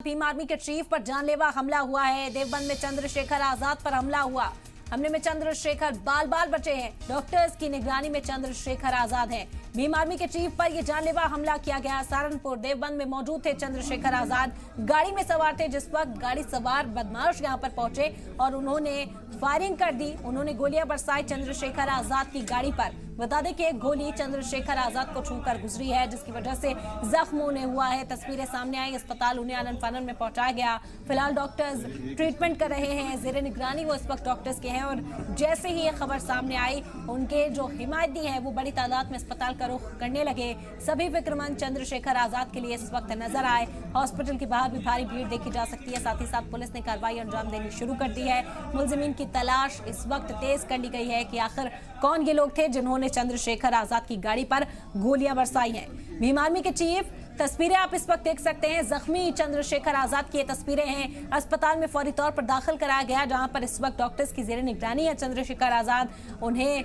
Bhim army के chief पर जानलेवा हमला हुआ है। देवबंद में चंद्रशेखर आजाद पर हमला हुआ। हमले में चंद्रशेखर बाल बाल बचे हैं। डॉक्टर्स की निगरानी में चंद्रशेखर आजाद हैं। भीम आर्मी के चीफ पर यह जानलेवा हमला किया गया। सहारनपुर देवबंद में मौजूद थे चंद्रशेखर आजाद, गाड़ी में सवार थे। जिस वक्त गाड़ी सवार बदमाश यहां पर पहुंचे और उन्होंने फायरिंग कर दी। उन्होंने गोलियां बरसाई चंद्रशेखर आजाद की गाड़ी पर। बता दें कि एक गोली चंद्रशेखर आजाद को छूकर गुजरी है, जिसकी वजह से जख्म उन्हें हुआ है। तस्वीरें सामने आई। अस्पताल उन्हें आनन फानन में पहुंचाया गया। फिलहाल डॉक्टर्स ट्रीटमेंट कर रहे हैं। जेरे निगरानी वो इस वक्त डॉक्टर्स के हैं और जैसे ही ये खबर सामने आई, उनके जो हिमायती हैं वो बड़ी तादाद में अस्पताल का रुख करने लगे। सभी फिक्रमंद चंद्रशेखर आजाद के लिए इस वक्त नजर आए। हॉस्पिटल के बाहर भी भारी भीड़ देखी जा सकती है। साथ ही साथ पुलिस ने कार्रवाई अंजाम देनी शुरू कर दी है। मुलजिमीन की तलाश इस वक्त तेज कर ली गई है कि आखिर कौन ये लोग थे जिन्होंने चंद्रशेखर आजाद की गाड़ी पर गोलियां बरसाई हैं। भीम आर्मी के चीफ, तस्वीरें आप इस वक्त देख सकते हैं। जख्मी चंद्रशेखर आजाद की ये तस्वीरें हैं। अस्पताल में फौरी तौर पर दाखिल कराया गया, जहां पर इस वक्त डॉक्टर्स की जेर निगरानी है चंद्रशेखर आजाद। उन्हें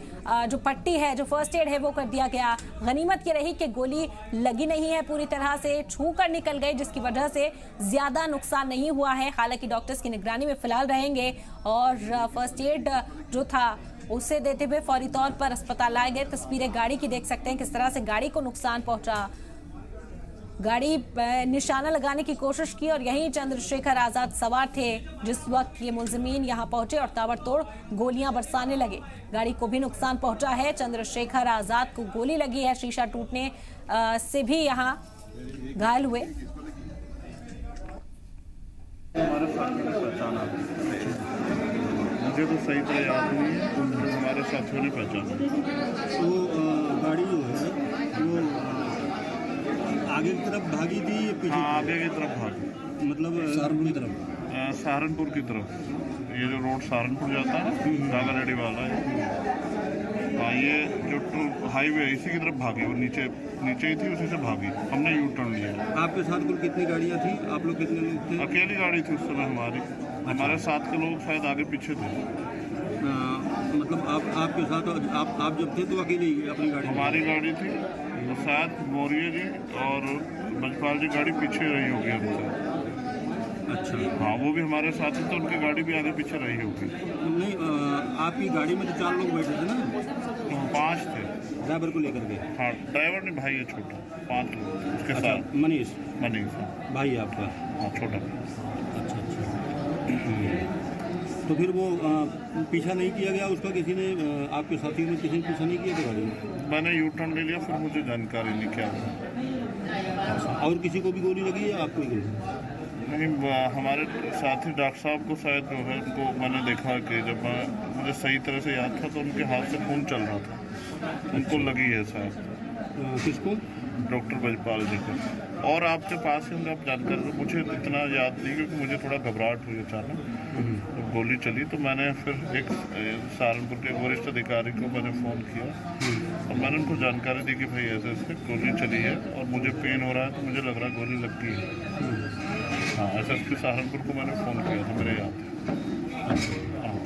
जो पट्टी है, जो फर्स्ट एड है, वो कर दिया गया। गनीमत ये रही कि गोली लगी नहीं है, पूरी तरह से छू कर निकल गई, जिसकी वजह से ज्यादा नुकसान नहीं हुआ है। हालांकि डॉक्टर्स की निगरानी में फिलहाल रहेंगे और फर्स्ट एड जो था उसे देते हुए फौरी तौर पर अस्पताल लाए गए। तस्वीरें गाड़ी की देख सकते हैं, किस तरह से गाड़ी को नुकसान पहुंचा। गाड़ी निशाना लगाने की कोशिश की और यहीं चंद्रशेखर आजाद सवार थे जिस वक्त ये मुलजिमीन यहां पहुंचे और ताबड़तोड़ गोलियां बरसाने लगे। गाड़ी को भी नुकसान पहुंचा है। चंद्रशेखर आजाद को गोली लगी है। शीशा टूटने से भी यहां घायल हुए। मुझे तो सही तरह याद नहीं है, तो हमारे साथियों ने पहचाना। वो गाड़ी जो है वो आगे की तरफ भागी थी, पीछे आगे की तरफ भागी, मतलब सहारनपुर की तरफ। सहारनपुर की तरफ, ये जो रोड सहारनपुर जाता है ना, दागा रेडी वाला है। हाँ, ये जो हाईवे इसी की तरफ भागी, वो नीचे ही थी, उसी से भागी। हमने यू टर्न लिया। आपके साथ कुल कितनी गाड़ियाँ थी? आप लोग कितने लोग थे? अकेली गाड़ी थी उस समय हमारी। हमारे साथ के लोग शायद आगे पीछे थे। मतलब आपके साथ आप जब थे तो अकेले ही अपनी गाड़ी? हमारी गाड़ी थी, तो शायद मौर्य जी और बजपाल जी गाड़ी पीछे रही होगी हमसे। अच्छा। हाँ, वो भी हमारे साथ ही, तो उनकी गाड़ी भी आगे पीछे रही होगी। नहीं, आपकी गाड़ी में तो 4 लोग बैठे थे ना? 5 थे, ड्राइवर को लेकर के। हाँ, ड्राइवर नहीं, भाई है छोटा। 5 लोग उसके अच्छा, साथ। मनीष भाई आपका? हाँ, छोटा। अच्छा। तो फिर वो पीछा नहीं किया गया उसका? किसी ने, आपके साथी ने, किसी ने पीछा नहीं किया था गाड़ी में? मैंने यू टर्न ले लिया, फिर मुझे जानकारी नहीं क्या हुआ। और किसी को भी गोली लगी है? आपको गोली नहीं, हमारे साथी डॉक्टर साहब को शायद जो है, उनको मैंने देखा कि जब मुझे सही तरह से याद था तो उनके हाथ से खून चल रहा था। उनको लगी है शायद। किसको? डॉक्टर बजपाल जी को। और आपके पास ही आप जानकारी, तो मुझे इतना याद नहीं, क्योंकि मुझे थोड़ा घबराहट हुई अचानक। तो गोली चली तो मैंने फिर एक सहारनपुर के वरिष्ठ अधिकारी को मैंने फ़ोन किया और मैंने उनको जानकारी दी कि भाई ऐसे ऐसे गोली चली है और मुझे पेन हो रहा है, तो मुझे लग रहा है गोली लग गई है। हाँ, SSP सहारनपुर को मैंने फ़ोन किया था, मेरे याद है। हाँ।